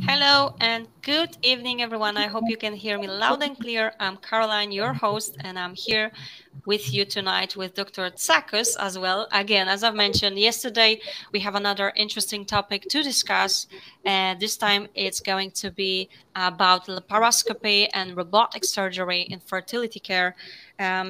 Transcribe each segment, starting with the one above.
Hello and good evening, everyone. I hope you can hear me loud and clear. I'm Caroline, your host, and I'm here with you tonight with Dr. Tsakos as well. Again, as I've mentioned yesterday, we have another interesting topic to discuss. This time it's going to be about laparoscopy and robotic surgery in fertility care.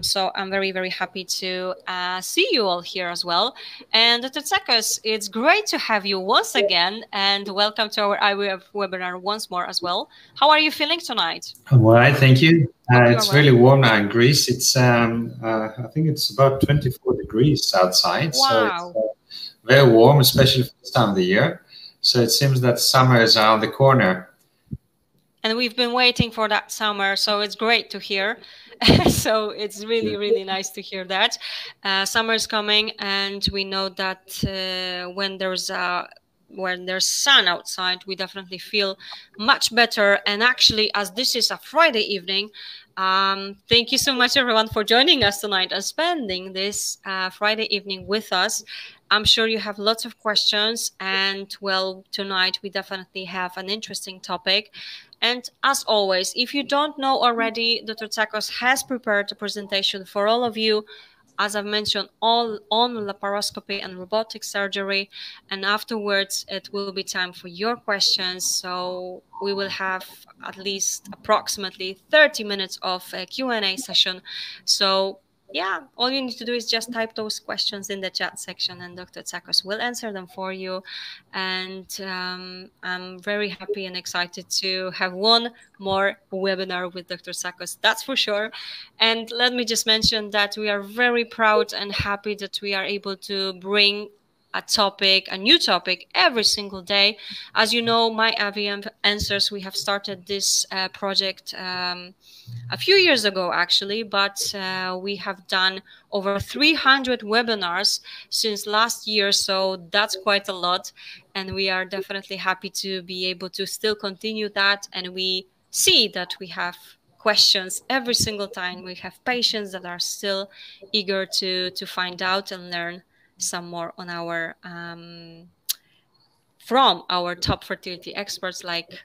So I'm very, very happy to see you all here as well. And Dr. Tsakos, it's great to have you once again, and welcome to our Ivf webinar once more as well. How are you feeling tonight? All right, thank you. It's really warm now in Greece. It's I think it's about 24 degrees outside. Wow. So it's very warm, especially for this time of the year. So it seems that summer is around the corner. And we've been waiting for that summer, so it's great to hear. So it's really, really nice to hear that. Summer is coming, and we know that when there's sun outside, we definitely feel much better. And actually, as this is a Friday evening, thank you so much, everyone, for joining us tonight and spending this Friday evening with us. I'm sure you have lots of questions, and well, tonight we definitely have an interesting topic. And as always, if you don't know already, Dr. Tsakos has prepared a presentation for all of you, as I've mentioned, all on laparoscopy and robotic surgery. And afterwards, it will be time for your questions. So we will have at least approximately 30 minutes of a Q&A session. So yeah, all you need to do is just type those questions in the chat section, and Dr. Tsakos will answer them for you. And I'm very happy and excited to have one more webinar with Dr. Tsakos, that's for sure. And let me just mention that we are very proud and happy that we are able to bring a new topic every single day. As you know, My IVF Answers, we have started this project a few years ago, actually, but we have done over 300 webinars since last year, so that's quite a lot. And we are definitely happy to be able to still continue that. And we see that we have questions every single time. We have patients that are still eager to find out and learn some more on our from our top fertility experts like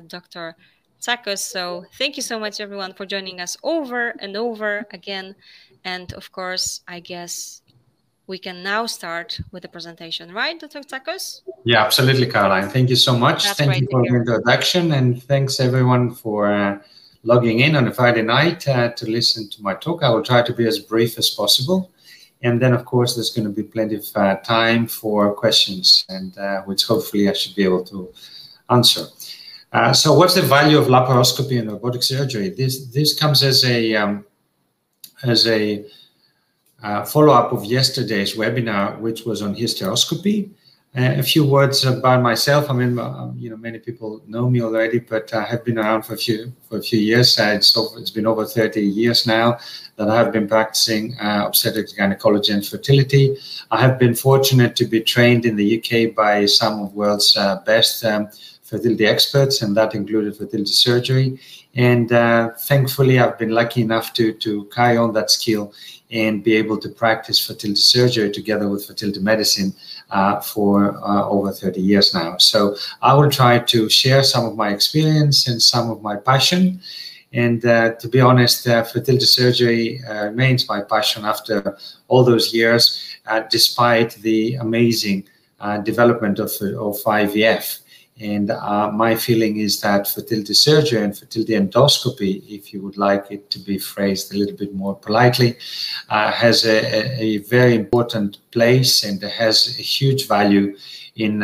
Dr. Tsakos. So thank you so much, everyone, for joining us over and over again. And of course, I guess we can now start with the presentation, right, Dr. Tsakos? Yeah, absolutely, Caroline. Thank you so much. Thank you for the introduction, and thanks everyone for logging in on a Friday night to listen to my talk. I will try to be as brief as possible. And then, of course, there's going to be plenty of time for questions, and which hopefully I should be able to answer. So what's the value of laparoscopy and robotic surgery? This comes as a follow-up of yesterday's webinar, which was on hysteroscopy. A few words about myself. I mean, many people know me already, but I have been around for a few years. It's been over 30 years now that I have been practicing obstetrics, gynecology, and fertility. I have been fortunate to be trained in the UK by some of the world's best fertility experts, and that included fertility surgery. And thankfully, I've been lucky enough to carry on that skill and be able to practice fertility surgery together with fertility medicine for over 30 years now. So I will try to share some of my experience and some of my passion. And to be honest, fertility surgery remains my passion after all those years, despite the amazing development of IVF. And my feeling is that fertility surgery and fertility endoscopy, if you would like it to be phrased a little bit more politely, has a very important place and has a huge value in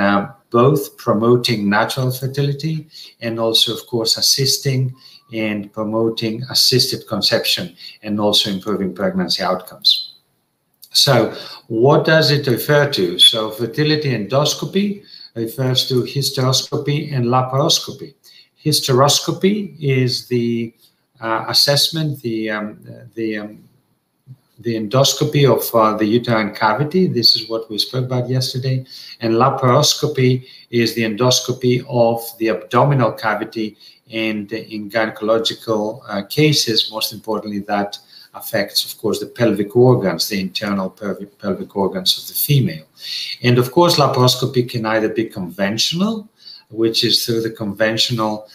both promoting natural fertility and also, of course, assisting and promoting assisted conception and also improving pregnancy outcomes. So what does it refer to? So fertility endoscopy refers to hysteroscopy and laparoscopy. Hysteroscopy is the assessment, the endoscopy of the uterine cavity. This is what we spoke about yesterday. And laparoscopy is the endoscopy of the abdominal cavity, and in gynecological cases, most importantly, that affects, of course, the pelvic organs, the internal pelvic organs of the female. And of course, laparoscopy can either be conventional, which is through the conventional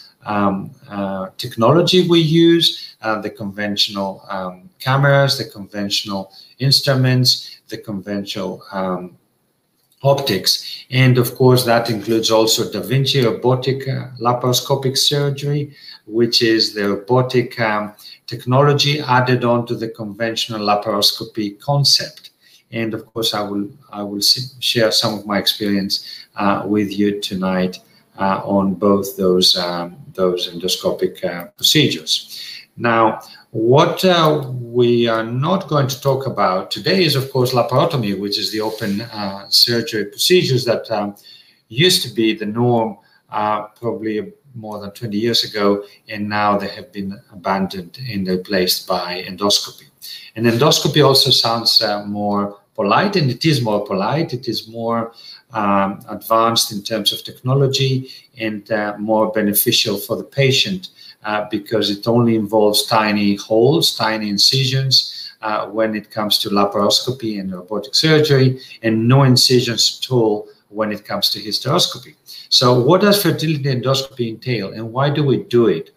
technology we use, the conventional cameras, the conventional instruments, the conventional optics. And of course, that includes also Davinci robotic laparoscopic surgery, which is the robotic technology added on to the conventional laparoscopy concept. And of course, I will share some of my experience with you tonight on both those endoscopic procedures. Now, what we are not going to talk about today is, of course, laparotomy, which is the open surgery procedures that used to be the norm probably more than 20 years ago, and now they have been abandoned and replaced by endoscopy. And endoscopy also sounds more polite, and it is more polite. It is more advanced in terms of technology and more beneficial for the patient because it only involves tiny holes, tiny incisions when it comes to laparoscopy and robotic surgery, and no incisions at all when it comes to hysteroscopy. So what does fertility endoscopy entail, and why do we do it?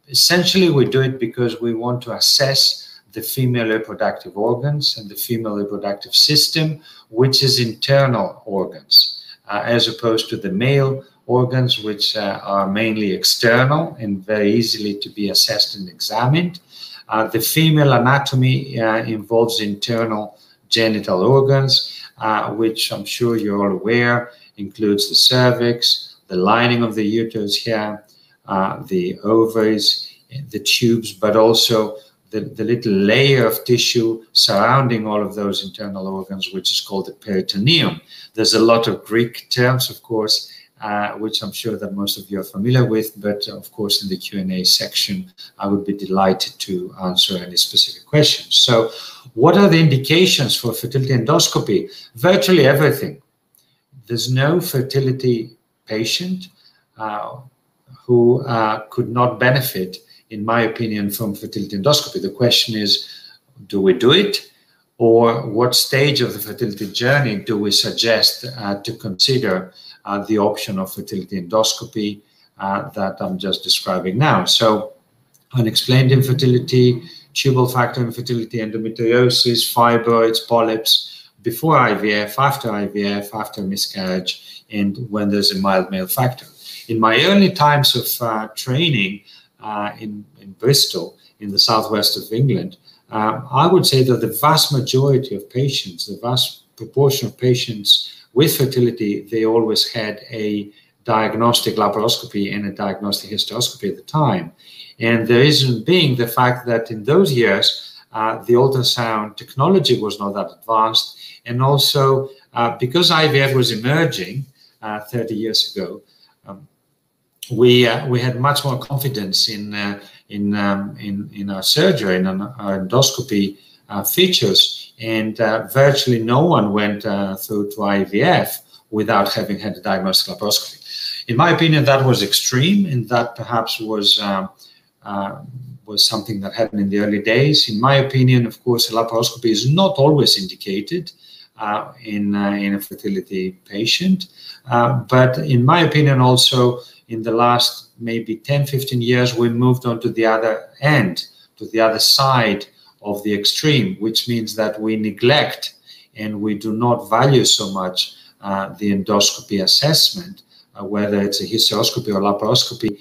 Essentially, we do it because we want to assess the female reproductive organs and the female reproductive system, which is internal organs, as opposed to the male organs, which are mainly external and very easily to be assessed and examined. The female anatomy involves internal genital organs, which I'm sure you're all aware, includes the cervix, the lining of the uterus here, the ovaries, the tubes, but also the little layer of tissue surrounding all of those internal organs, which is called the peritoneum. There's a lot of Greek terms, of course, which I'm sure that most of you are familiar with, but of course in the Q&A section, I would be delighted to answer any specific questions. So what are the indications for fertility endoscopy? Virtually everything. There's no fertility patient who could not benefit, in my opinion, from fertility endoscopy. The question is, do we do it? Or what stage of the fertility journey do we suggest to consider the option of fertility endoscopy that I'm just describing now? So unexplained infertility, tubal factor infertility, endometriosis, fibroids, polyps, before IVF, after miscarriage, and when there's a mild male factor. In my early times of training in Bristol, in the southwest of England, I would say that the vast majority of patients, the vast proportion of patients with fertility, they always had a diagnostic laparoscopy and a diagnostic hysteroscopy at the time. And the reason being the fact that in those years, the ultrasound technology was not that advanced. And also because IVF was emerging 30 years ago, we had much more confidence in our surgery and our endoscopy features, and virtually no one went through to IVF without having had a diagnostic laparoscopy. In my opinion, that was extreme, and that perhaps was something that happened in the early days. In my opinion, of course, a laparoscopy is not always indicated in a fertility patient, but in my opinion also, in the last maybe 10, 15 years, we moved on to the other end, to the other side of the extreme, which means that we neglect and we do not value so much the endoscopy assessment, whether it's a hysteroscopy or laparoscopy,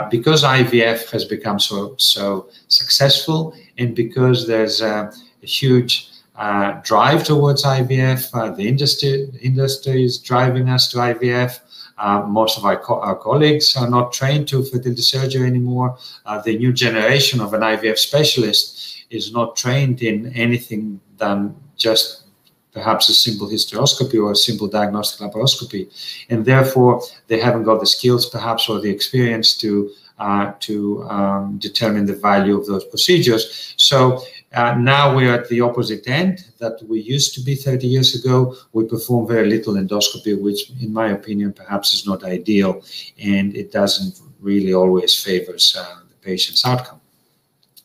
because IVF has become so successful, and because there's a huge drive towards IVF. The industry is driving us to IVF. Most of our colleagues are not trained to fertility surgery anymore. The new generation of an IVF specialist is not trained in anything than just perhaps a simple hysteroscopy or a simple diagnostic laparoscopy. And therefore, they haven't got the skills perhaps or the experience to determine the value of those procedures. So now we're at the opposite end that we used to be 30 years ago. We perform very little endoscopy, which in my opinion perhaps is not ideal, and it doesn't really always favors the patient's outcome.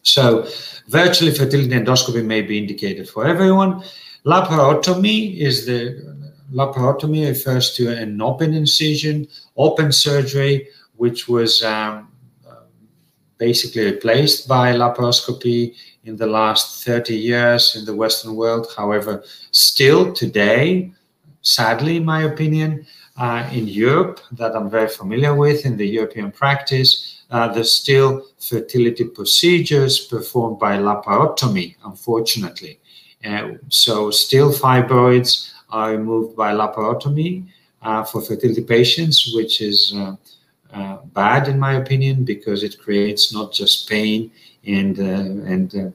So virtually fertility endoscopy may be indicated for everyone. Laparotomy is the laparotomy refers to an open incision, open surgery, which was basically replaced by laparoscopy in the last 30 years in the Western world. However, still today, sadly, in my opinion, in Europe, that I'm very familiar with, in the European practice, there's still fertility procedures performed by laparotomy, unfortunately. So still fibroids are removed by laparotomy for fertility patients, which is bad in my opinion, because it creates not just pain and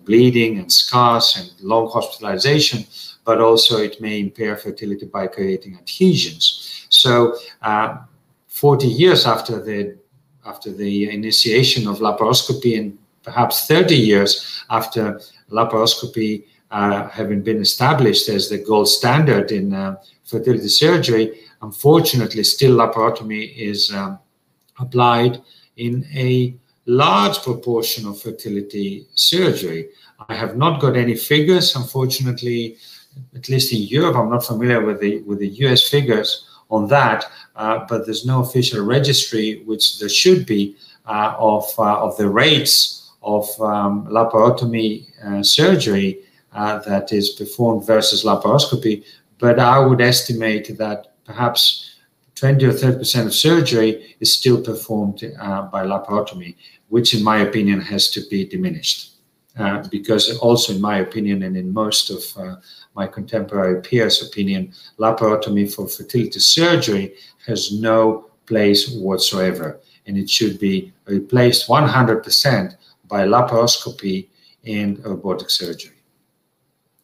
bleeding and scars and long hospitalization, but also it may impair fertility by creating adhesions. So 40 years after the initiation of laparoscopy, and perhaps 30 years after laparoscopy having been established as the gold standard in fertility surgery, unfortunately still laparotomy is applied in a large proportion of fertility surgery. I have not got any figures, unfortunately, at least in Europe. I'm not familiar with the US figures on that, but there's no official registry, which there should be, of the rates of laparotomy surgery that is performed versus laparoscopy. But I would estimate that perhaps 20 or 30% of surgery is still performed by laparotomy, which in my opinion has to be diminished. Because also in my opinion, and in most of my contemporary peers' opinion, laparotomy for fertility surgery has no place whatsoever. And it should be replaced 100% by laparoscopy and robotic surgery.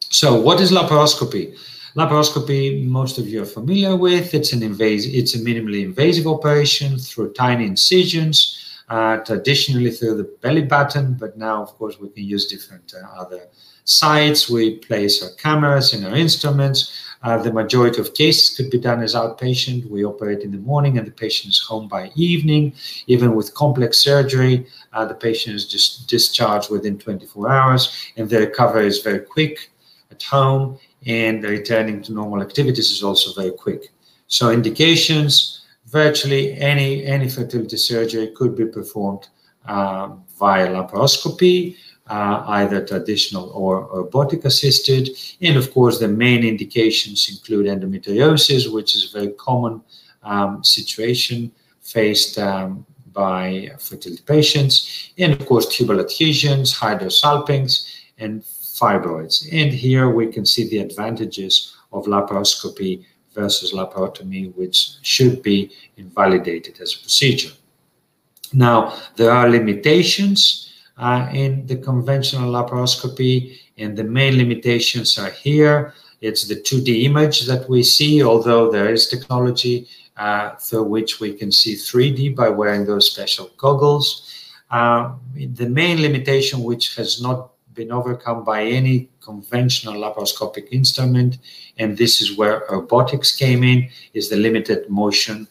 So what is laparoscopy? Laparoscopy, most of you are familiar with. It's a minimally invasive operation through tiny incisions, traditionally through the belly button, but now, of course, we can use different other sites. We place our cameras and our instruments. The majority of cases could be done as outpatient. We operate in the morning and the patient is home by evening. Even with complex surgery, the patient is just discharged within 24 hours, and the recovery is very quick at home, and returning to normal activities is also very quick. So indications, virtually any fertility surgery could be performed via laparoscopy, either traditional or robotic assisted. And of course, the main indications include endometriosis, which is a very common situation faced by fertility patients. And of course, tubal adhesions, hydrosalpinx, and fibroids. And here we can see the advantages of laparoscopy versus laparotomy, which should be invalidated as a procedure. Now, there are limitations in the conventional laparoscopy, and the main limitations are here. It's the 2D image that we see, although there is technology through which we can see 3D by wearing those special goggles. The main limitation, which has not been overcome by any conventional laparoscopic instrument, and this is where robotics came in, is the limited motion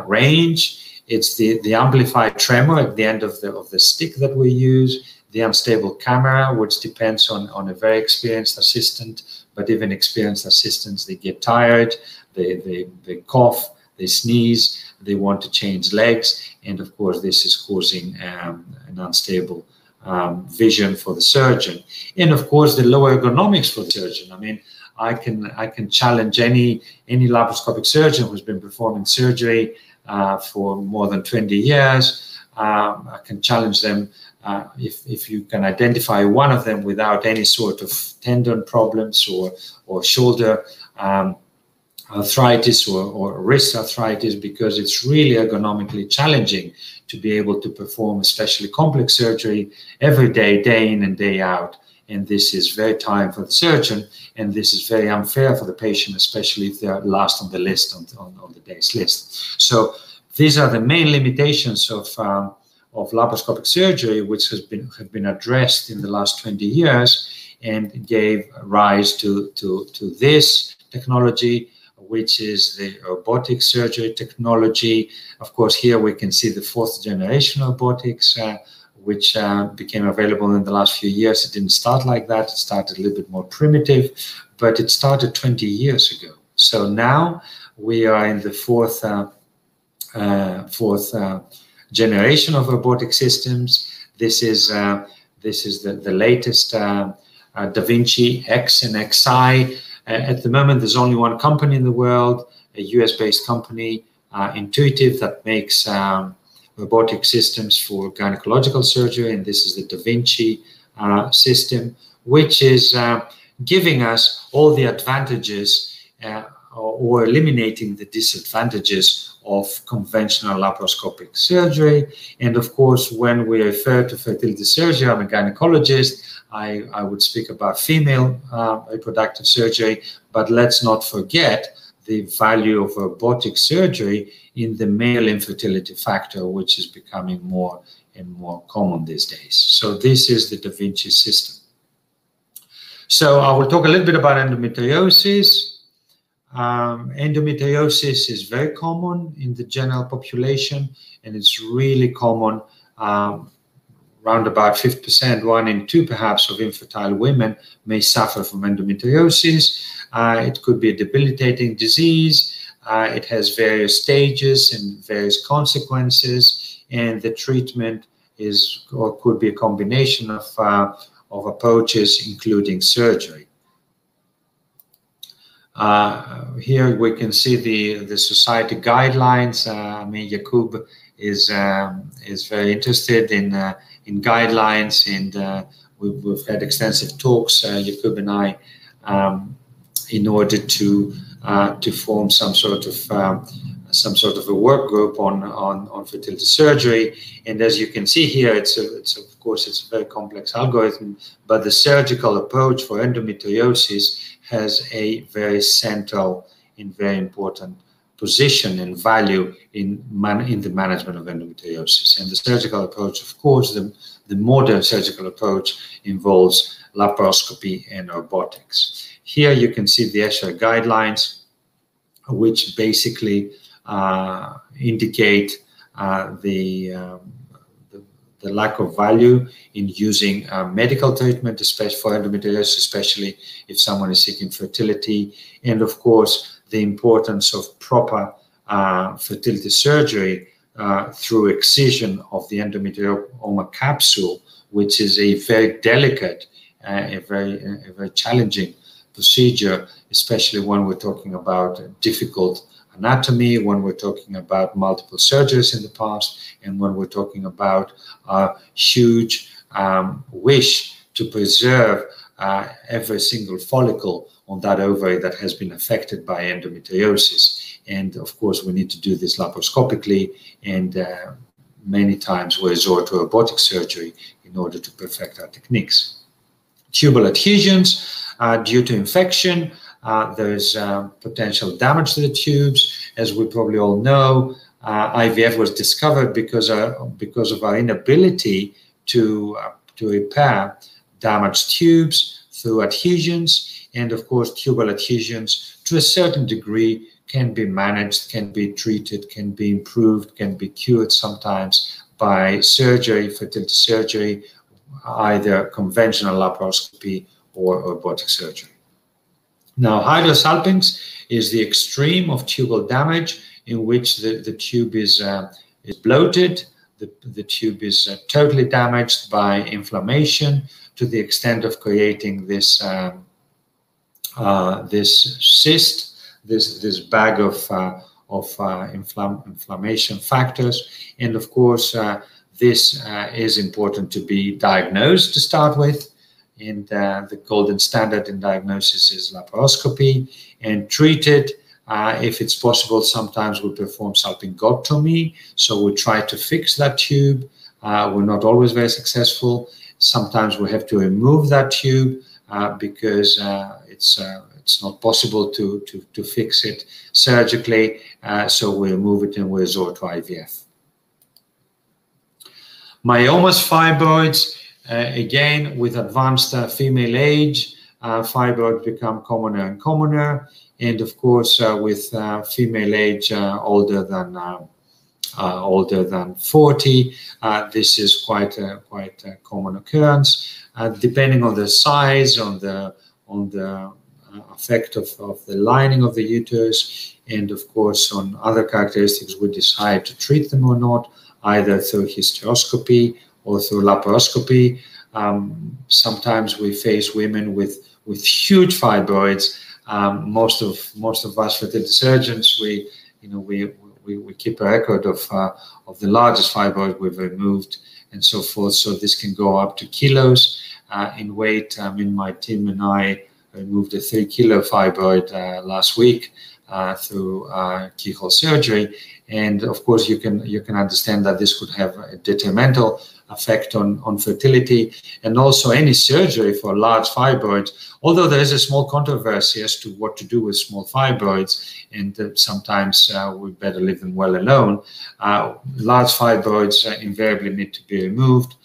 range. It's the amplified tremor at the end of the stick that we use, the unstable camera, which depends on a very experienced assistant, but even experienced assistants, they get tired, they cough, they sneeze, they want to change legs, and of course this is causing an unstable vision for the surgeon. And of course the low ergonomics for the surgeon. I mean, I can challenge any laparoscopic surgeon who's been performing surgery for more than 20 years. I can challenge them if you can identify one of them without any sort of tendon problems or shoulder arthritis or wrist arthritis, because it's really ergonomically challenging to be able to perform especially complex surgery every day, day in and day out. And this is very tiring for the surgeon, and this is very unfair for the patient, especially if they're last on the list, on the day's list. So these are the main limitations of laparoscopic surgery, which have been addressed in the last 20 years and gave rise to this technology, which is the robotic surgery technology. Of course, here we can see the 4th generation robotics, which became available in the last few years. It didn't start like that. It started a little bit more primitive, but it started 20 years ago. So now we are in the fourth generation of robotic systems. This is the latest Davinci X and XI. At the moment, there's only one company in the world, a US-based company, Intuitive, that makes robotic systems for gynecological surgery, and this is the Davinci system, which is giving us all the advantages or eliminating the disadvantages of conventional laparoscopic surgery. And of course, when we refer to fertility surgery, I'm a gynecologist, I would speak about female reproductive surgery, but let's not forget the value of robotic surgery in the male infertility factor, which is becoming more and more common these days. So this is the Davinci system. So I will talk a little bit about endometriosis. Endometriosis is very common in the general population, and it's really common. Around about 50%, 1 in 2 perhaps, of infertile women may suffer from endometriosis. It could be a debilitating disease. It has various stages and various consequences, and the treatment is or could be a combination of approaches, including surgery. Here we can see the society guidelines. I mean, Jakub is very interested in guidelines, and we've had extensive talks, Jakub and I, in order to form some sort of a work group on fertility surgery. And as you can see here, it's of course it's a very complex algorithm, but the surgical approach for endometriosis has a very central and very important position and value in the management of endometriosis. And the surgical approach, of course, the modern surgical approach involves laparoscopy and robotics. Here you can see the ESHRE guidelines, which basically indicate the lack of value in using medical treatment, especially for endometriosis, especially if someone is seeking fertility, and of course the importance of proper fertility surgery through excision of the endometrioma capsule, which is a very delicate, a very challenging procedure, especially when we're talking about difficult anatomy, when we're talking about multiple surgeries in the past, and when we're talking about a huge wish to preserve every single follicle on that ovary that has been affected by endometriosis. And of course, we need to do this laparoscopically, and many times we resort to robotic surgery in order to perfect our techniques. Tubal adhesions, due to infection, there is potential damage to the tubes. As we probably all know, IVF was discovered because of our inability to repair damaged tubes through adhesions. And of course, tubal adhesions, to a certain degree, can be managed, can be treated, can be improved, can be cured sometimes by surgery, fertility surgery, either conventional laparoscopy or robotic surgery. Now, hydrosalpinx is the extreme of tubal damage, in which the tube is bloated, the tube is totally damaged by inflammation to the extent of creating this this cyst, this bag of inflammation factors. And of course, this is important to be diagnosed to start with. And the golden standard in diagnosis is laparoscopy, and treated. If it's possible, sometimes we perform salpingotomy. So we try to fix that tube. We're not always very successful. Sometimes we have to remove that tube because it's not possible to fix it surgically. So we remove it and we resort to IVF. Myomas fibroids. Again, with advanced female age, fibroids become commoner and commoner, and of course, with female age older than 40, this is quite a common occurrence. Depending on the size, on the effect of the lining of the uterus, and of course on other characteristics we decide to treat them or not, either through hysteroscopy or through laparoscopy. Sometimes we face women with huge fibroids. Most of us fertility surgeons, we keep a record of the largest fibroid we've removed and so forth. So this can go up to kilos in weight. My team and I removed a 3-kilo fibroid last week through keyhole surgery, and of course you can understand that this could have a detrimental effect on fertility, and also any surgery for large fibroids. Although there is a small controversy as to what to do with small fibroids, and sometimes we better leave them well alone. Large fibroids invariably need to be removed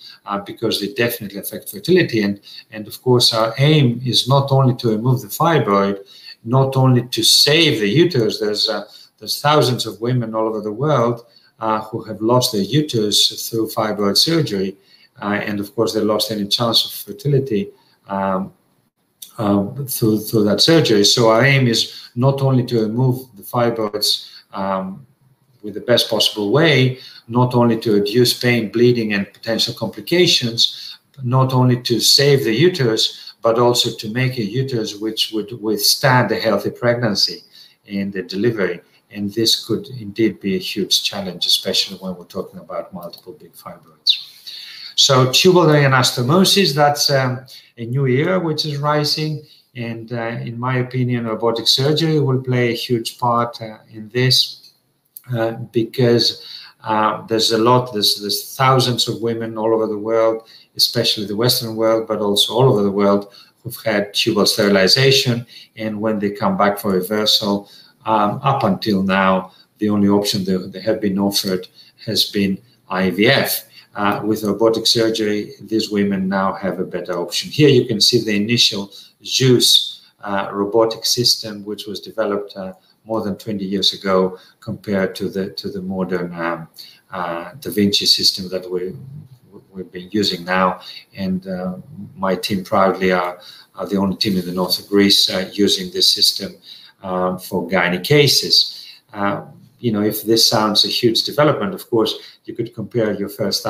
because they definitely affect fertility, and of course our aim is not only to remove the fibroid, not only to save the uterus. There's thousands of women all over the world who have lost their uterus through fibroid surgery, and of course they lost any chance of fertility through that surgery. So our aim is not only to remove the fibroids with the best possible way, not only to reduce pain, bleeding, and potential complications, not only to save the uterus, but also to make a uterus which would withstand a healthy pregnancy and the delivery. And this could indeed be a huge challenge, especially when we're talking about multiple big fibroids. So tubal anastomosis, that's a new era which is rising. And in my opinion, robotic surgery will play a huge part in this because there's thousands of women all over the world, especially the Western world, but also all over the world, who've had tubal sterilization. And when they come back for reversal, up until now, the only option that have been offered has been IVF. With robotic surgery, these women now have a better option. Here you can see the initial Zeus robotic system, which was developed more than 20 years ago, compared to the modern Davinci system that we've been using now. And my team proudly are the only team in the north of Greece using this system for gynae cases. If this sounds a huge development, of course, you could compare your first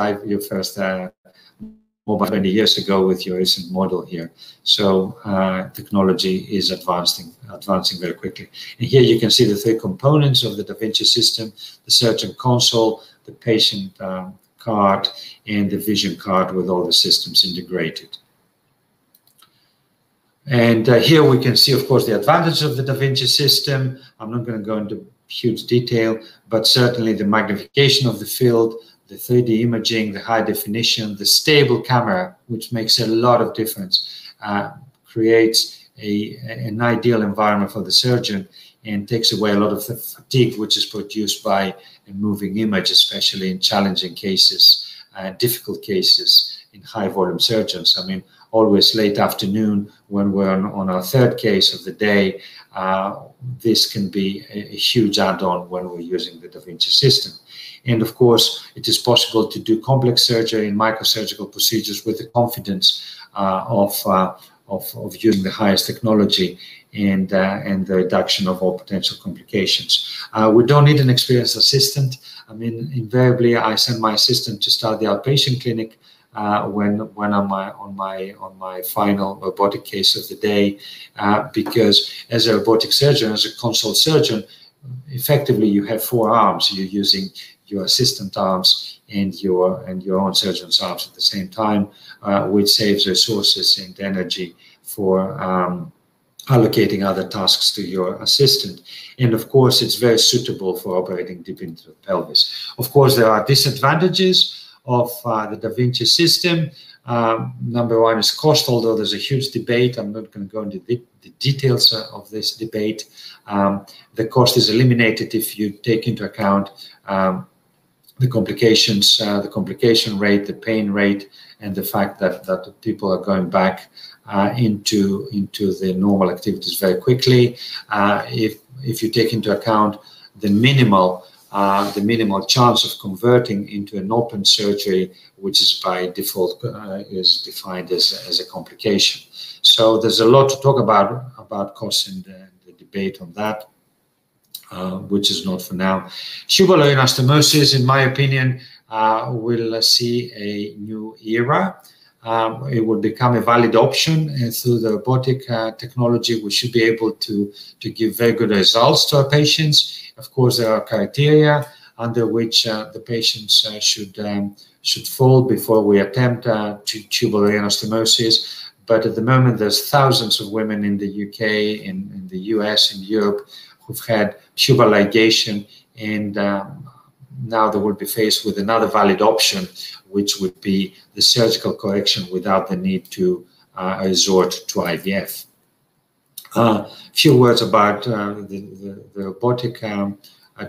mobile 20 years ago with your recent model here. So technology is advancing very quickly. And here you can see the 3 components of the Davinci system: the surgeon console, the patient card, and the vision card with all the systems integrated. And here we can see, of course, the advantage of the Davinci system. I'm not going to go into huge detail, but certainly the magnification of the field, the 3D imaging, the high definition, the stable camera, which makes a lot of difference, creates an ideal environment for the surgeon and takes away a lot of the fatigue which is produced by a moving image, especially in challenging cases, difficult cases in high volume surgeons. I mean, always late afternoon when we're on our 3rd case of the day, this can be a huge add-on when we're using the Davinci system. And of course, it is possible to do complex surgery and microsurgical procedures with the confidence of using the highest technology and the reduction of all potential complications. We don't need an experienced assistant. I mean, invariably, I send my assistant to start the outpatient clinic when I'm on my final robotic case of the day, because as a robotic surgeon, as a consult surgeon, effectively you have 4 arms. You're using your assistant arms and your own surgeon's arms at the same time, which saves resources and energy for allocating other tasks to your assistant. And of course, it's very suitable for operating deep into the pelvis. Of course, there are disadvantages of the Davinci system. Number 1 is cost, although there's a huge debate. I'm not going to go into the details of this debate. The cost is eliminated if you take into account the complications, the complication rate, the pain rate, and the fact that people are going back into the normal activities very quickly. If you take into account the minimal the minimal chance of converting into an open surgery, which is by default is defined as a complication. So there's a lot to talk about costs and the debate on that, which is not for now. Tubal anastomosis, in my opinion, will see a new era. It will become a valid option, and through the robotic technology, we should be able to give very good results to our patients. Of course, there are criteria under which the patients should fall before we attempt tubal anastomosis. But at the moment, there's thousands of women in the UK, in the US, in Europe, who've had tubal ligation, and now they will be faced with another valid option, which would be the surgical correction without the need to resort to IVF. A few words about the robotic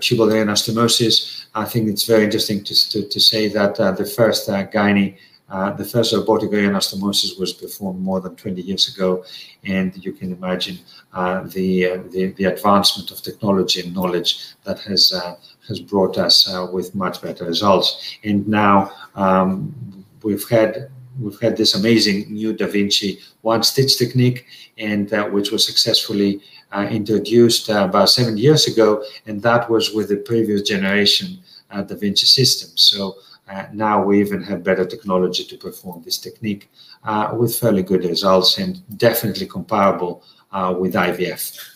tubal anastomosis. I think it's very interesting to say that the first the first robotic anastomosis was performed more than 20 years ago, and you can imagine the advancement of technology and knowledge that has brought us with much better results. And now we've had this amazing new Davinci one-stitch technique, and which was successfully introduced about 7 years ago, and that was with the previous generation Davinci system. So now we even have better technology to perform this technique with fairly good results, and definitely comparable with IVF.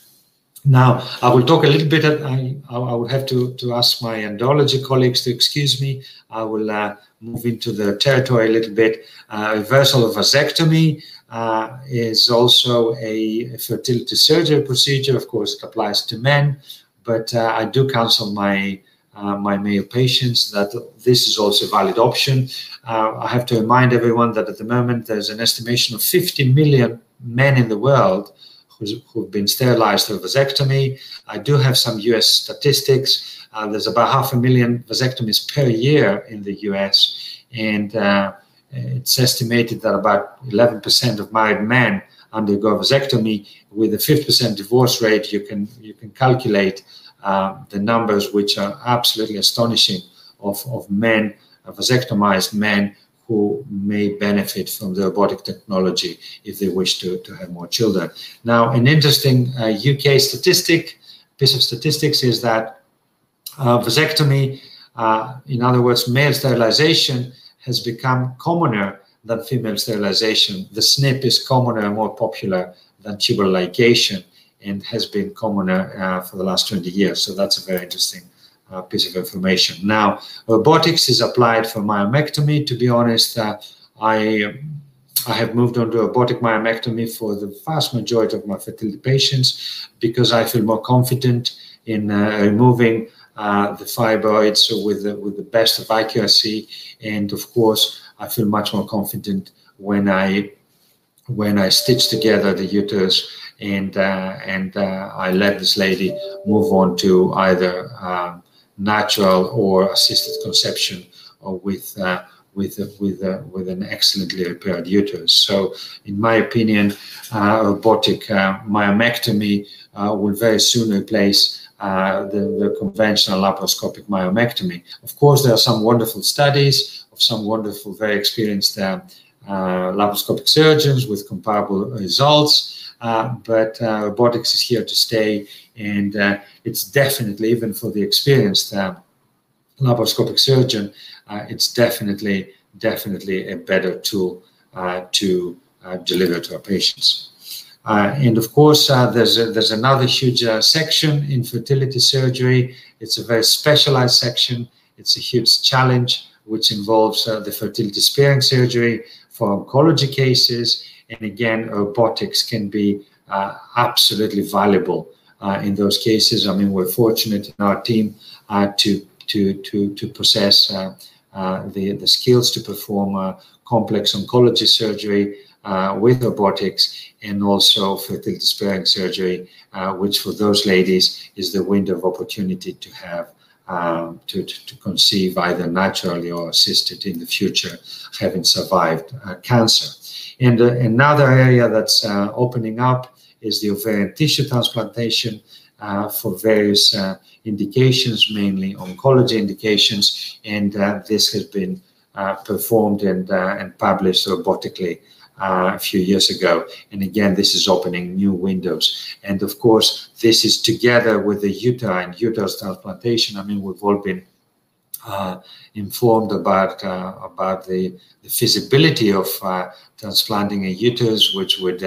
Now, I will talk a little bit, I will have to ask my endology colleagues to excuse me. I will move into the territory a little bit. Reversal of vasectomy is also a fertility surgery procedure. Of course, it applies to men, but I do counsel my male patients that this is also a valid option. I have to remind everyone that at the moment there's an estimation of 50 million men in the world who've been sterilized through vasectomy. I do have some US statistics. There's about 500,000 vasectomies per year in the US, and it's estimated that about 11% of married men undergo vasectomy. With a 5% divorce rate, you can calculate the numbers, which are absolutely astonishing, of men, vasectomized men, who may benefit from the robotic technology if they wish to have more children. Now, an interesting UK piece of statistics is that vasectomy, in other words, male sterilization, has become commoner than female sterilization. The SNP is commoner and more popular than tubal ligation, and has been commoner for the last 20 years. So that's a very interesting piece of information. Now, robotics is applied for myomectomy. To be honest, I have moved on to robotic myomectomy for the vast majority of my fertility patients, because I feel more confident in removing the fibroids with the best of accuracy. And of course, I feel much more confident when I stitch together the uterus and I let this lady move on to either natural or assisted conception, or with an excellently repaired uterus. So, in my opinion, robotic myomectomy will very soon replace the conventional laparoscopic myomectomy. Of course, there are some wonderful studies of some wonderful, very experienced laparoscopic surgeons with comparable results, but robotics is here to stay, and it's definitely, even for the experienced laparoscopic surgeon, it's definitely a better tool to deliver to our patients. And of course, there's another huge section in fertility surgery. It's a very specialized section. It's a huge challenge, which involves the fertility sparing surgery for oncology cases. And again, robotics can be absolutely valuable in those cases. I mean, we're fortunate in our team to possess the skills to perform complex oncology surgery with robotics, and also fertility sparing surgery, which for those ladies is the window of opportunity to have to conceive either naturally or assisted in the future, having survived cancer. And another area that's opening up is the ovarian tissue transplantation. for various indications, mainly oncology indications, and this has been performed and published robotically a few years ago. And again, this is opening new windows. And of course, this is together with the uterus transplantation. I mean, we've all been informed about the feasibility of transplanting a uterus, which would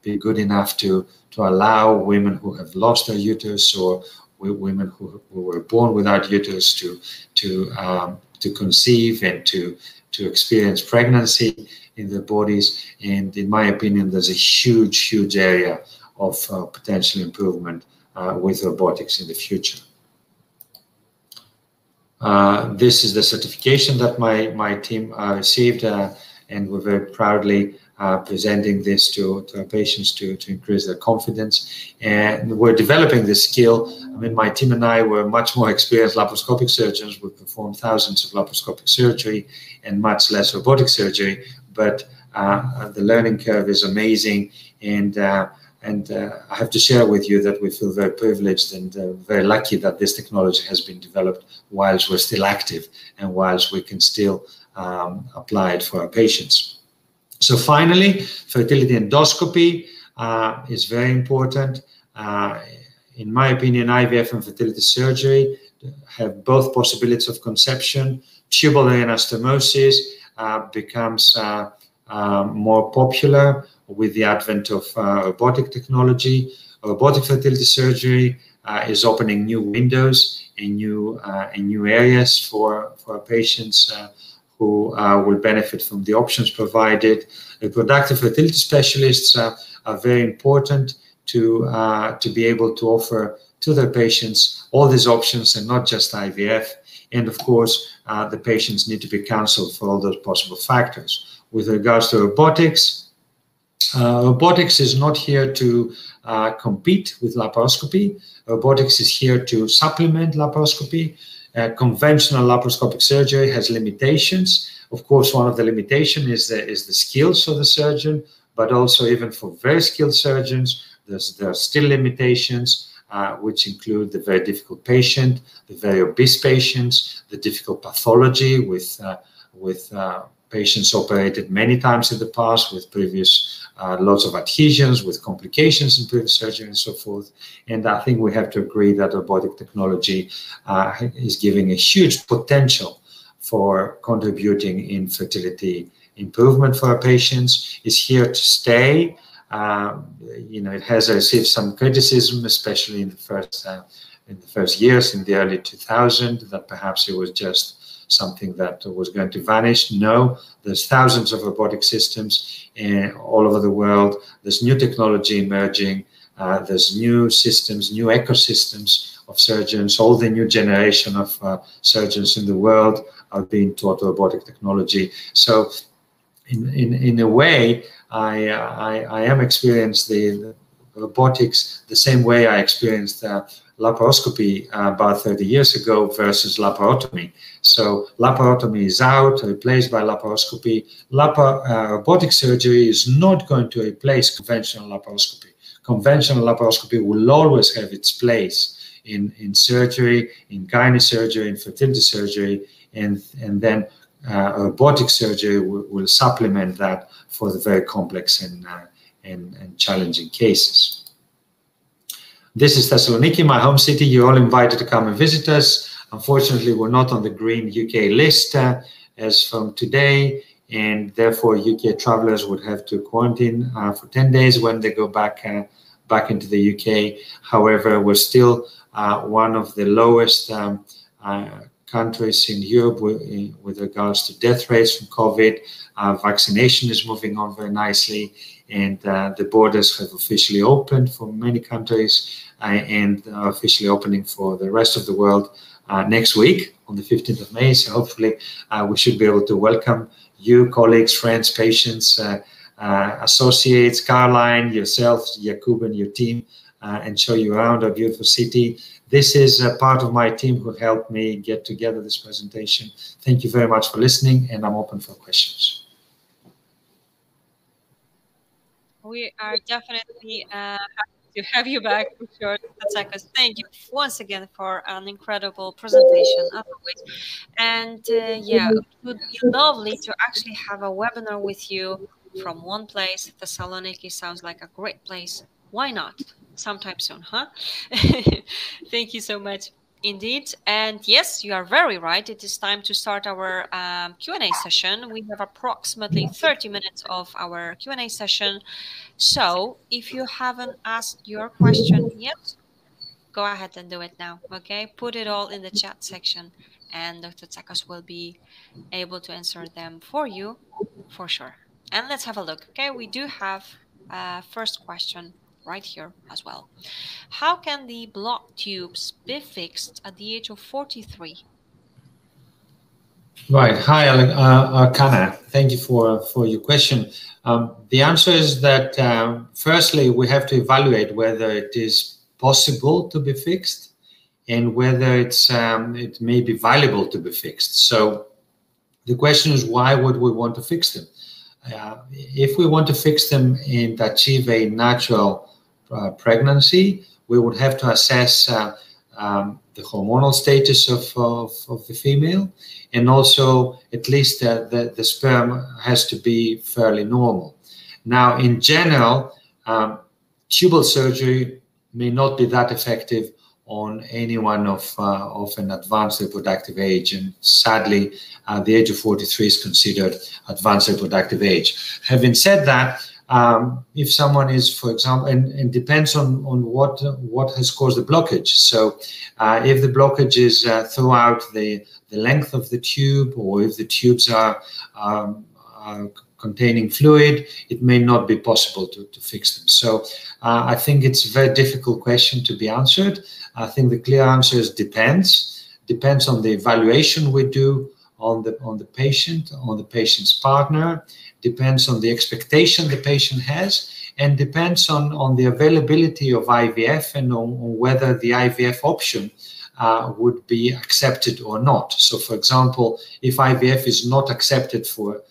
be good enough to allow women who have lost their uterus, or women who were born without uterus, to conceive and to experience pregnancy in their bodies. And in my opinion, there's a huge area of potential improvement with robotics in the future. This is the certification that my team received, and we're very proudly presenting this to our patients to increase their confidence. And we're developing this skill. I mean, my team and I were much more experienced laparoscopic surgeons. We performed thousands of laparoscopic surgery and much less robotic surgery, but the learning curve is amazing. And I have to share with you that we feel very privileged and very lucky that this technology has been developed whilst we're still active and whilst we can still apply it for our patients. So finally, fertility endoscopy is very important. In my opinion, IVF and fertility surgery have both possibilities of conception. Tubal anastomosis becomes more popular with the advent of robotic technology. Robotic fertility surgery is opening new windows and new areas for patients who will benefit from the options provided. Reproductive fertility specialists are very important to be able to offer to their patients all these options and not just IVF. And of course, the patients need to be counseled for all those possible factors. With regards to robotics, robotics is not here to compete with laparoscopy. Robotics is here to supplement laparoscopy. Conventional laparoscopic surgery has limitations. Of course, one of the limitations is the skills of the surgeon, but also even for very skilled surgeons, there are still limitations, which include the very difficult patient, the very obese patients, the difficult pathology with patients operated many times in the past with previous lots of adhesions, with complications in previous surgery and so forth. And I think we have to agree that robotic technology is giving a huge potential for contributing in fertility improvement for our patients. It's here to stay. It has received some criticism, especially in the first years, in the early 2000s, that perhaps it was just something that was going to vanish. No, there's thousands of robotic systems all over the world. There's new technology emerging. There's new systems, new ecosystems of surgeons. All the new generation of surgeons in the world are being taught robotic technology. So in a way, I am experienced the robotics the same way I experienced laparoscopy about 30 years ago versus laparotomy. So laparotomy is out, replaced by laparoscopy. Robotic surgery is not going to replace conventional laparoscopy. Conventional laparoscopy will always have its place in surgery, in gynae surgery, in fertility surgery, and then robotic surgery will supplement that for the very complex and challenging cases. This is Thessaloniki, my home city. You're all invited to come and visit us. Unfortunately, we're not on the green UK list as from today, and therefore UK travelers would have to quarantine for 10 days when they go back into the UK. However, we're still one of the lowest countries in Europe with regards to death rates from COVID. Vaccination is moving on very nicely, and the borders have officially opened for many countries and are officially opening for the rest of the world next week on the 15th of May. So hopefully we should be able to welcome you, colleagues, friends, patients, associates, Caroline, yourself, Jakub, and your team, and show you around our beautiful city. This is a part of my team who helped me get together this presentation. Thank you very much for listening, and I'm open for questions. We are definitely happy to have you back for sure, Tsakos. Thank you once again for an incredible presentation, as always. And yeah, it would be lovely to actually have a webinar with you from one place. Thessaloniki sounds like a great place. Why not? Sometime soon, huh? Thank you so much. Indeed. And yes, you are very right. It is time to start our Q&A session. We have approximately 30 minutes of our Q&A session. So if you haven't asked your question yet, go ahead and do it now, okay? Put it all in the chat section and Dr. Tsakos will be able to answer them for you for sure. And let's have a look, okay? We do have a first question right here as well. How can the block tubes be fixed at the age of 43? Right. Hi, Arcana. Thank you for your question. The answer is that, firstly, we have to evaluate whether it is possible to be fixed and whether it may be valuable to be fixed. So the question is, why would we want to fix them? If we want to fix them and achieve a natural pregnancy, we would have to assess the hormonal status of the female, and also at least the sperm has to be fairly normal. Now, in general, tubal surgery may not be that effective on anyone of an advanced reproductive age, and sadly, the age of 43 is considered advanced reproductive age. Having said that, if someone is, for example, and depends on what has caused the blockage. So if the blockage is throughout the length of the tube, or if the tubes are containing fluid, it may not be possible to fix them. So I think it's a very difficult question to be answered. I think the clear answer is depends on the evaluation we do on the patient's partner, depends on the expectation the patient has, and depends on the availability of IVF and on whether the IVF option would be accepted or not. So, for example, if IVF is not accepted for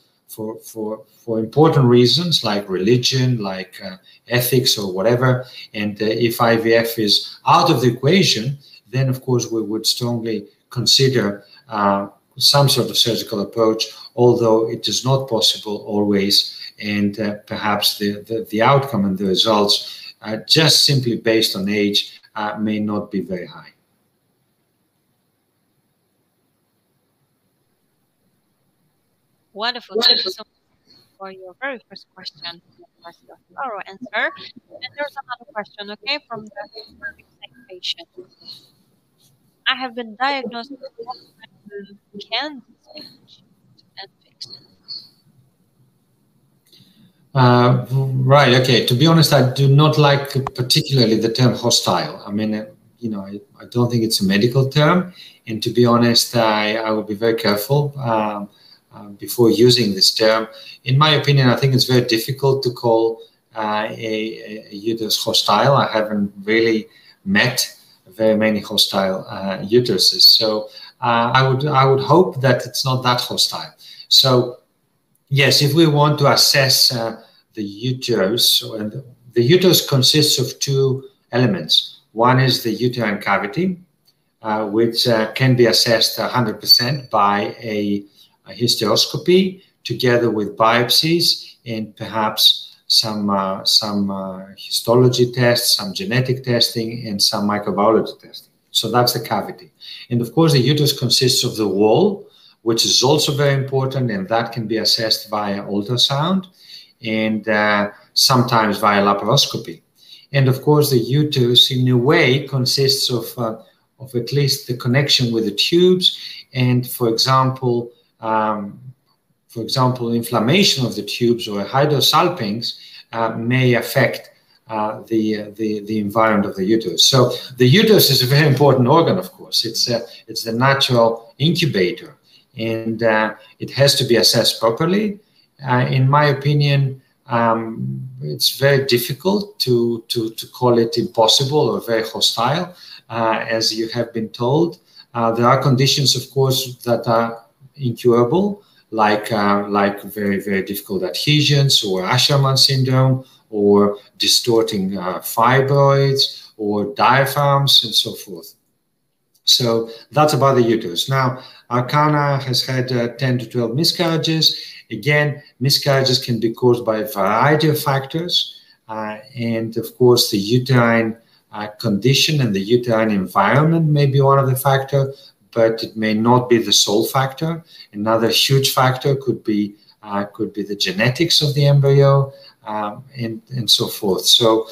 important reasons like religion, like ethics or whatever, and if IVF is out of the equation, then of course we would strongly consider some sort of surgical approach, although it is not possible always, and perhaps the outcome and the results just simply based on age may not be very high. Wonderful. Thank you so much for your very first question. Thorough answer. And there's another question, okay, from the same patient. I have been diagnosed with can this be achieved and fixed? Right. Okay. To be honest, I do not like particularly the term hostile. I mean, you know, I don't think it's a medical term, and to be honest, I would be very careful before using this term. In my opinion, I think it's very difficult to call a uterus hostile. I haven't really met very many hostile uteruses, so I would hope that it's not that hostile. So yes, if we want to assess the uterus, and the uterus consists of two elements. One is the uterine cavity, which can be assessed 100% by a hysteroscopy, together with biopsies and perhaps some histology tests, some genetic testing, and some microbiology testing. So that's the cavity. And of course, the uterus consists of the wall, which is also very important, and that can be assessed via ultrasound and sometimes via laparoscopy. And of course, the uterus, in a way, consists of at least the connection with the tubes, and for example, inflammation of the tubes or hydrosalpinx may affect the environment of the uterus. So the uterus is a very important organ, of course. It's the natural incubator, and it has to be assessed properly. In my opinion, it's very difficult to call it impossible or very hostile, as you have been told. There are conditions, of course, that are incurable, like very, very difficult adhesions or Asherman syndrome or distorting fibroids or diaphragms and so forth. So that's about the uterus. Now, Arcana has had 10 to 12 miscarriages. Again, miscarriages can be caused by a variety of factors. And of course, the uterine condition and the uterine environment may be one of the factors, but it may not be the sole factor. Another huge factor could be the genetics of the embryo, and so forth. So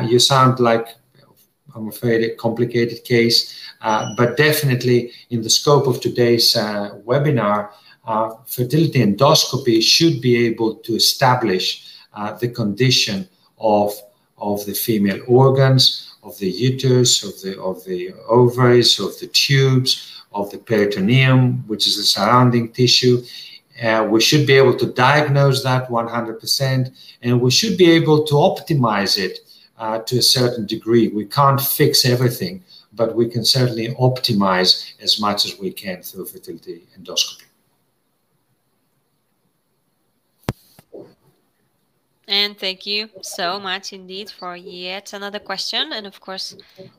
you sound like, I'm afraid, a complicated case, but definitely in the scope of today's webinar, fertility endoscopy should be able to establish the condition of the female organs, of the uterus, of the ovaries, of the tubes, of the peritoneum, which is the surrounding tissue. We should be able to diagnose that 100%, and we should be able to optimize it to a certain degree. We can't fix everything, but we can certainly optimize as much as we can through fertility endoscopy. And thank you so much indeed for yet another question, and of course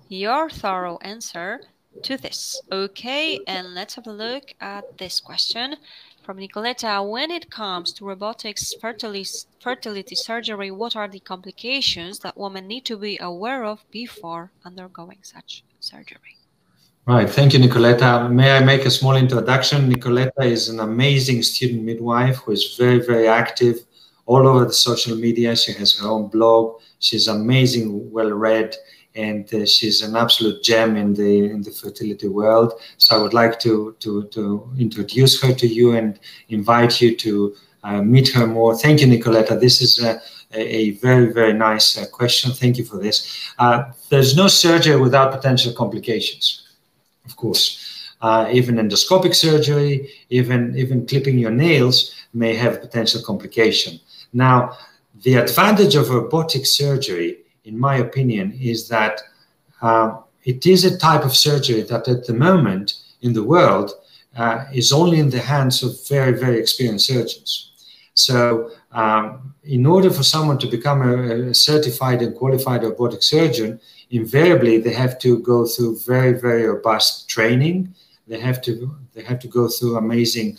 your thorough answer to this. Okay, and let's have a look at this question from Nicoletta. When it comes to robotics fertility surgery, what are the complications that women need to be aware of before undergoing such surgery? Right, thank you, Nicoletta. May I make a small introduction? Nicoletta is an amazing student midwife who is very, very active all over the social media. She has her own blog. She's amazing, well-read, and she's an absolute gem in the fertility world. So I would like to introduce her to you and invite you to meet her more. Thank you, Nicoletta. This is a very, very nice question. Thank you for this. There's no surgery without potential complications, of course. Even endoscopic surgery, even clipping your nails may have potential complication. Now, the advantage of robotic surgery, in my opinion, is that it is a type of surgery that at the moment in the world is only in the hands of very, very experienced surgeons. So in order for someone to become a certified and qualified robotic surgeon, invariably they have to go through very, very robust training. They have to go through amazing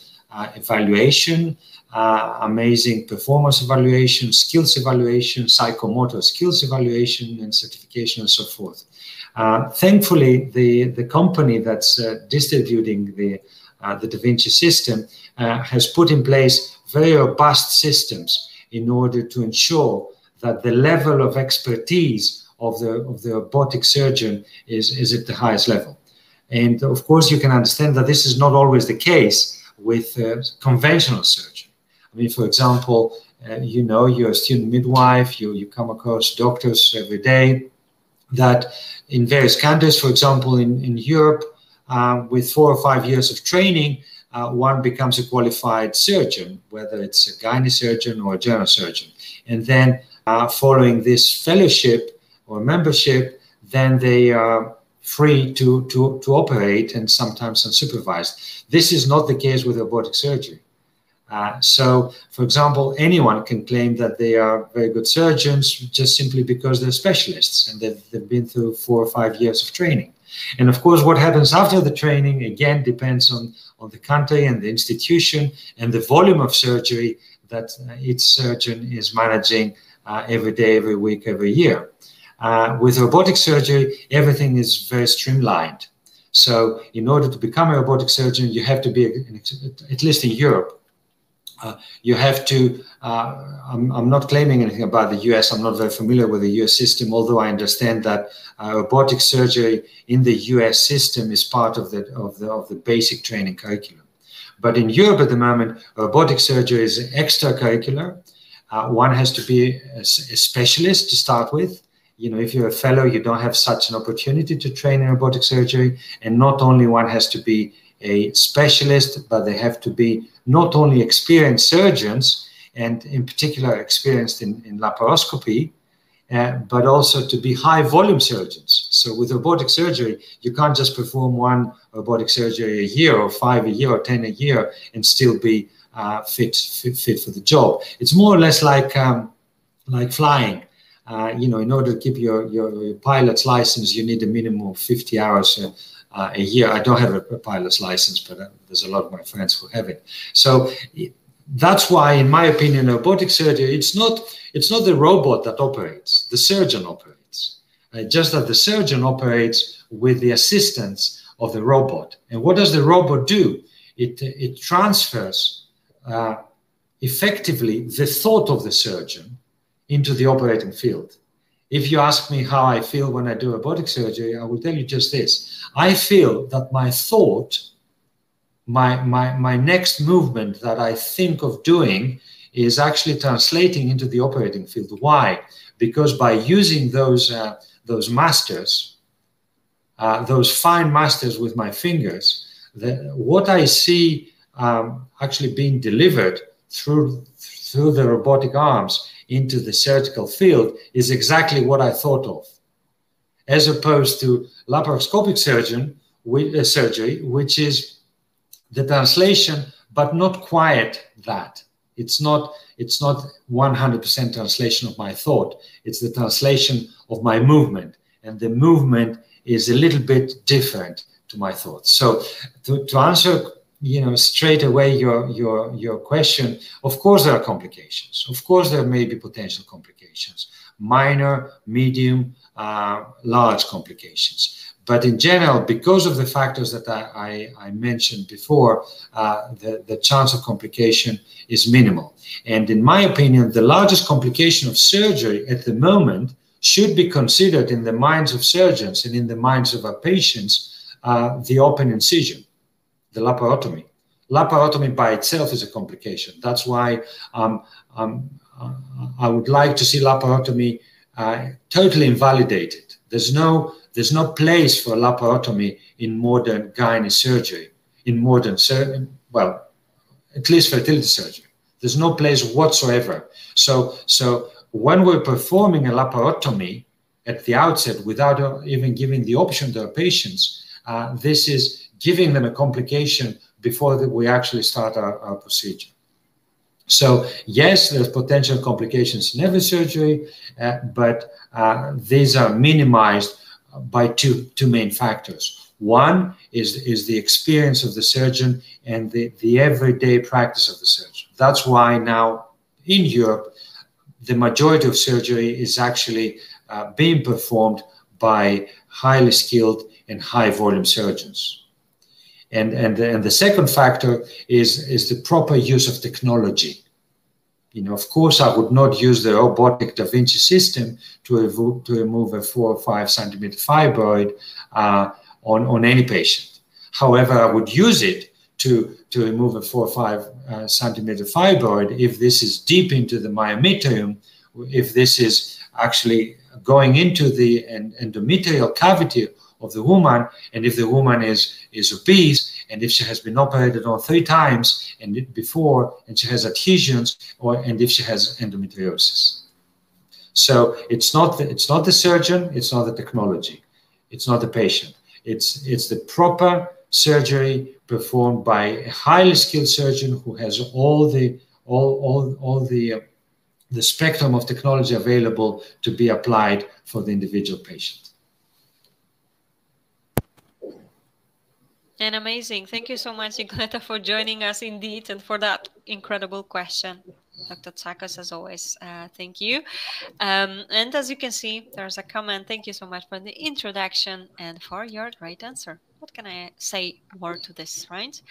evaluation, amazing performance evaluation, skills evaluation, psychomotor skills evaluation, and certification, and so forth. Thankfully, the company that's distributing the Davinci system has put in place very robust systems in order to ensure that the level of expertise of the robotic surgeon is at the highest level. And of course, you can understand that this is not always the case with conventional surgery. I mean, for example, you know, you're a student midwife, you come across doctors every day that in various countries, for example, in Europe, with 4 or 5 years of training, one becomes a qualified surgeon, whether it's a gynae surgeon or a general surgeon. And then following this fellowship or membership, then they are free to operate, and sometimes unsupervised. This is not the case with robotic surgery. So, for example, anyone can claim that they are very good surgeons just simply because they're specialists and they've been through 4 or 5 years of training. And of course, what happens after the training, again, depends on the country and the institution and the volume of surgery that each surgeon is managing every day, every week, every year. With robotic surgery, everything is very streamlined. So in order to become a robotic surgeon, you have to be, at least in Europe, you have to, I'm not claiming anything about the US, I'm not very familiar with the US system, although I understand that robotic surgery in the US system is part of the basic training curriculum. But in Europe at the moment, robotic surgery is extracurricular. One has to be a specialist to start with. You know, if you're a fellow, you don't have such an opportunity to train in robotic surgery. And not only one has to be a specialist, but they have to be not only experienced surgeons, and in particular experienced in laparoscopy, but also to be high volume surgeons. So with robotic surgery, you can't just perform 1 robotic surgery a year or 5 a year or 10 a year and still be fit for the job. It's more or less like like flying. You know, in order to keep your pilot's license, you need a minimum of 50 hours a year. I don't have a pilot's license, but there's a lot of my friends who have it. So that's why, in my opinion, robotic surgery, it's not the robot that operates, the surgeon operates. Just that the surgeon operates with the assistance of the robot. And what does the robot do? It transfers effectively the thought of the surgeon into the operating field. If you ask me how I feel when I do robotic surgery, I will tell you just this. I feel that my thought, my next movement that I think of doing is actually translating into the operating field. Why? Because by using those masters, those fine masters with my fingers, what I see actually being delivered through the robotic arms into the surgical field is exactly what I thought of, as opposed to laparoscopic surgery, which is the translation, but not quite that. It's not 100% translation of my thought. It's the translation of my movement, and the movement is a little bit different to my thoughts. So to answer, you know, straight away your question, of course there are complications. Of course there may be potential complications, minor, medium, large complications. But in general, because of the factors that I mentioned before, the chance of complication is minimal. And in my opinion, the largest complication of surgery at the moment should be considered in the minds of surgeons and in the minds of our patients, the open incision, the laparotomy. Laparotomy by itself is a complication. That's why I would like to see laparotomy totally invalidated. There's no place for laparotomy in modern gynae surgery, in modern surgery, well, at least fertility surgery. There's no place whatsoever. So when we're performing a laparotomy at the outset without even giving the option to our patients, this is giving them a complication before we actually start our procedure. So yes, there's potential complications in every surgery, but these are minimized by two main factors. One is the experience of the surgeon and the everyday practice of the surgeon. That's why now in Europe, the majority of surgery is actually being performed by highly skilled and high volume surgeons. And the second factor is the proper use of technology. You know, of course, I would not use the robotic Davinci system to remove a 4 or 5 centimeter fibroid on any patient. However, I would use it to remove a 4 or 5 centimeter fibroid if this is deep into the myometrium, if this is actually going into the endometrial cavity of the woman, and if the woman is obese, and if she has been operated on 3 times before, and she has adhesions, and if she has endometriosis. So it's not the surgeon, it's not the technology, it's not the patient. It's the proper surgery performed by a highly skilled surgeon who has all the spectrum of technology available to be applied for the individual patient. And amazing. Thank you so much, Igneta, for joining us indeed and for that incredible question. Dr. Tsakos, as always, thank you. And as you can see, there's a comment. Thank you so much for the introduction and for your great answer. What can I say more to this, right?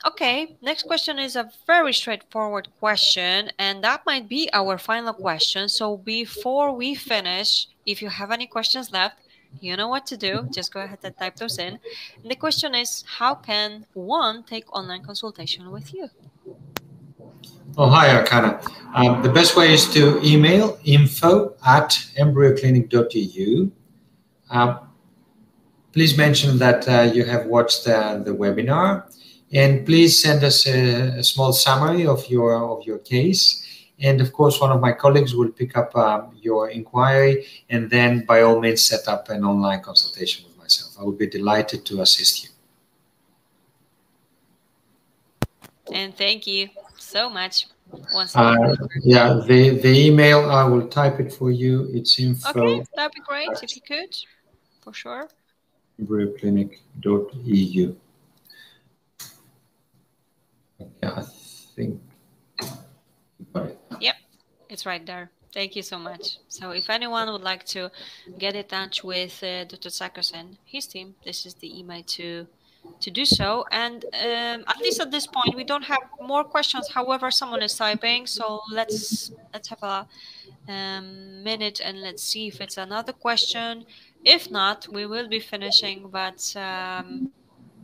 Okay, next question is a very straightforward question, and that might be our final question. So before we finish, if you have any questions left, you know what to do. Just go ahead and type those in. And the question is, how can one take online consultation with you? Oh, hi, Arkana. The best way is to email info@embryoclinic.eu. Please mention that you have watched the webinar, and please send us a small summary of your case. And of course, one of my colleagues will pick up your inquiry, and then by all means set up an online consultation with myself. I would be delighted to assist you. And thank you so much. once again? Yeah, the email, I will type it for you. It's info. Okay, that'd be great if you could, for sure. EmbryoClinic.eu. Yeah, I think. Yep, it's right there. Thank you so much. So if anyone would like to get in touch with Dr. Tsakos and his team, this is the email to do so. And at least at this point, we don't have more questions. However, someone is typing, so let's have a minute and let's see if it's another question. If not, we will be finishing. But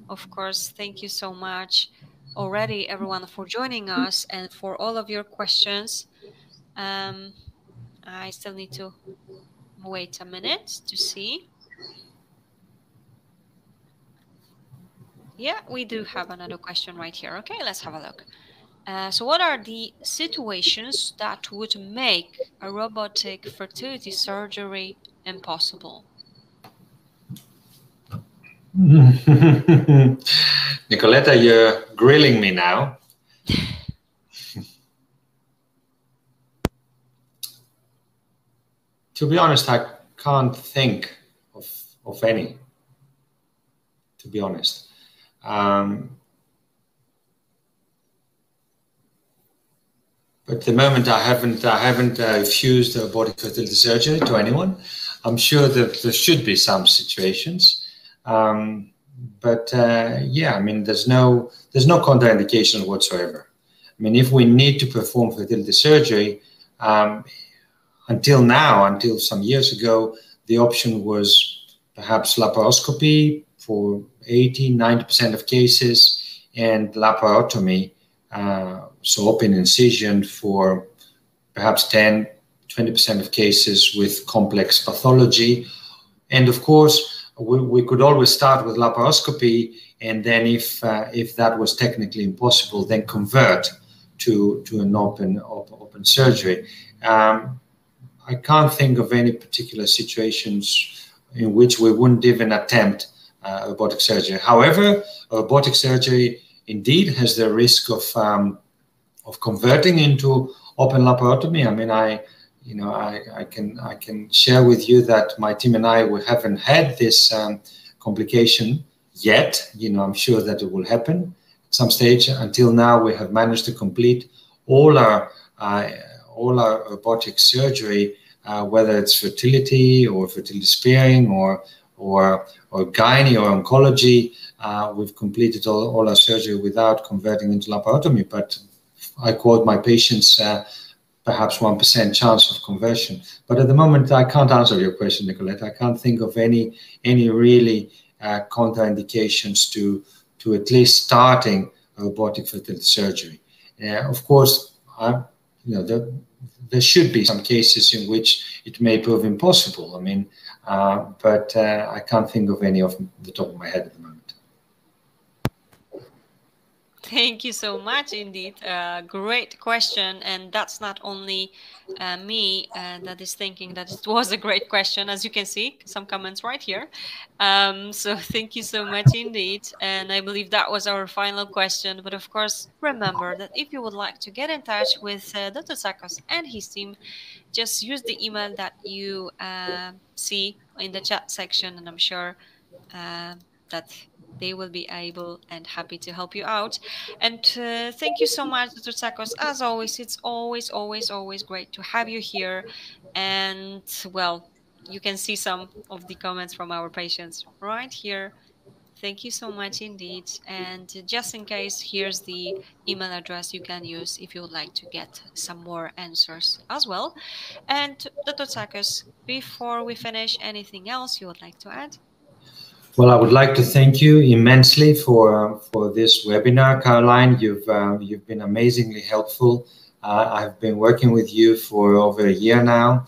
of course, thank you so much already, everyone, for joining us and for all of your questions. I still need to wait a minute to see. Yeah, we do have another question right here. Okay, let's have a look. So what are the situations that would make a robotic fertility surgery impossible? Nicoletta, you're grilling me now. To be honest, I can't think of any, to be honest. But at the moment, I haven't refused robotic fertility surgery to anyone. I'm sure that there should be some situations, but yeah, I mean, there's no contraindication whatsoever. I mean, if we need to perform fertility surgery, until now, until some years ago, the option was perhaps laparoscopy for 80–90% of cases, and laparotomy. So open incision for perhaps 10–20% of cases with complex pathology. And of course, we could always start with laparoscopy, and then if that was technically impossible, then convert to an open surgery. I can't think of any particular situations in which we wouldn't even attempt robotic surgery. However, robotic surgery indeed has the risk of converting into open laparotomy. I mean, I can share with you that my team and we haven't had this complication yet. I'm sure that it will happen at some stage. Until now, we have managed to complete all our robotic surgery, whether it's fertility or fertility sparing or gynae or oncology. We've completed all our surgery without converting into laparotomy, but I quote my patients perhaps 1% chance of conversion. But at the moment, I can't answer your question, Nicolette. I can't think of any really contraindications to at least starting robotic fertility surgery. Of course, there should be some cases in which it may prove impossible. I mean, but I can't think of any off the top of my head at the moment. Thank you so much, indeed. Great question. And that's not only me that is thinking that it was a great question, as you can see, some comments right here. So thank you so much indeed. And I believe that was our final question. But of course, remember that if you would like to get in touch with Dr. Tsakos and his team, just use the email that you see in the chat section, and I'm sure that they will be able and happy to help you out. And thank you so much, Dr. Tsakos. As always, it's always great to have you here. And well, you can see some of the comments from our patients right here. Thank you so much indeed. And just in case, here's the email address you can use if you would like to get some more answers as well. And Dr. Tsakos, before we finish, anything else you would like to add? Well, I would like to thank you immensely for this webinar, Caroline. You've been amazingly helpful. I've been working with you for over a year now.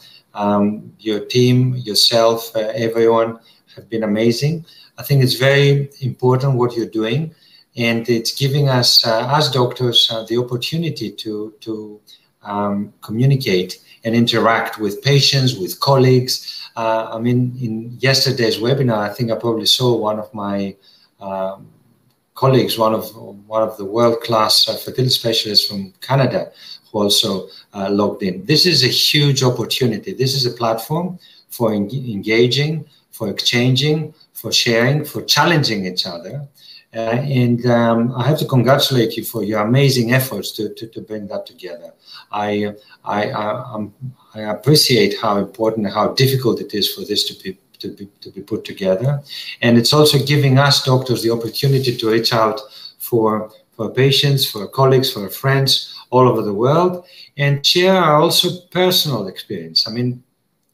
Your team, yourself, everyone have been amazing. I think it's very important what you're doing, and it's giving us, as doctors, the opportunity to communicate and interact with patients, with colleagues. I mean, in yesterday's webinar, I think I probably saw one of my colleagues, one of the world-class fertility specialists from Canada, who also logged in. This is a huge opportunity. This is a platform for engaging, for exchanging, for sharing, for challenging each other. And I have to congratulate you for your amazing efforts to bring that together. I appreciate how important, how difficult it is for this to be put together. And it's also giving us doctors the opportunity to reach out for patients, for colleagues, for friends all over the world, and share our also personal experience. I mean,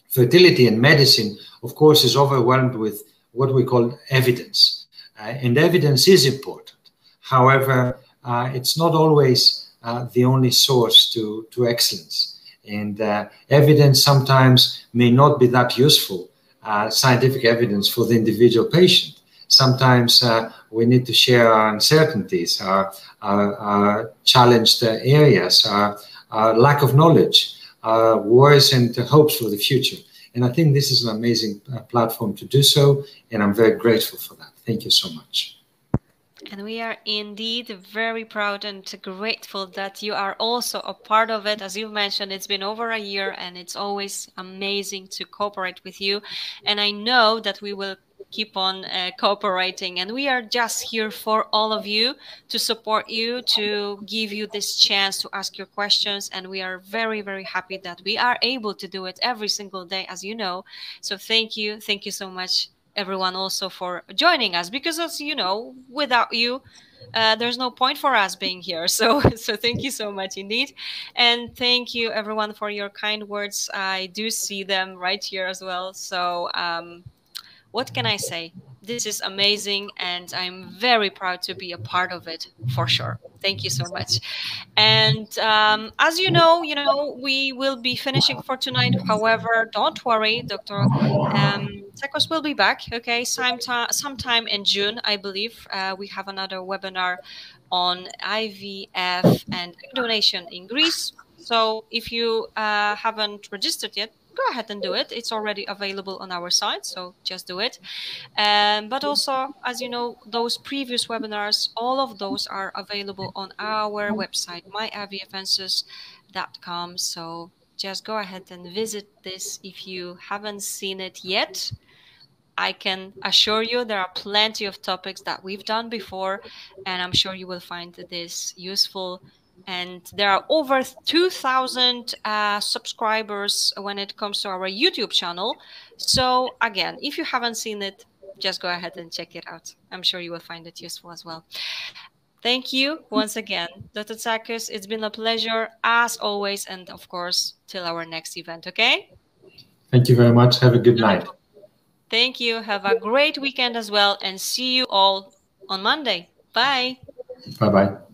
fertility in medicine, of course, is overwhelmed with what we call evidence. And evidence is important. However, it's not always the only source to excellence. And evidence sometimes may not be that useful, scientific evidence for the individual patient. Sometimes we need to share our uncertainties, our challenged areas, our lack of knowledge, our worries and hopes for the future. And I think this is an amazing platform to do so, and I'm very grateful for that. Thank you so much. And we are indeed very proud and grateful that you are also a part of it. As you mentioned, it's been over a year, and it's always amazing to cooperate with you. And I know that we will keep on cooperating, and we are just here for all of you, to support you, to give you this chance to ask your questions. And we are very, very happy that we are able to do it every single day, as you know. So thank you so much, everyone, also for joining us, because, as you know, without you there's no point for us being here. So thank you so much indeed. And thank you, everyone, for your kind words. I do see them right here as well. So what can I say? This is amazing, and I'm very proud to be a part of it, for sure. Thank you so much. And as you know, we will be finishing for tonight. However, don't worry, Dr. Tsakos will be back, okay, sometime in June, I believe. We have another webinar on IVF and egg donation in Greece. So if you haven't registered yet, go ahead and do it. It's already available on our site, so just do it. But also, as you know, those previous webinars, all of those are available on our website, myivfensus.com. So just go ahead and visit this if you haven't seen it yet. I can assure you there are plenty of topics that we've done before, and I'm sure you will find this useful. And there are over 2,000 subscribers when it comes to our YouTube channel. So again, if you haven't seen it, just go ahead and check it out. I'm sure you will find it useful as well. Thank you once again, Dr. Tsakos. It's been a pleasure, as always, and of course, till our next event, okay? Thank you very much. Have a good night. Thank you. Have a great weekend as well, and see you all on Monday. Bye. Bye-bye.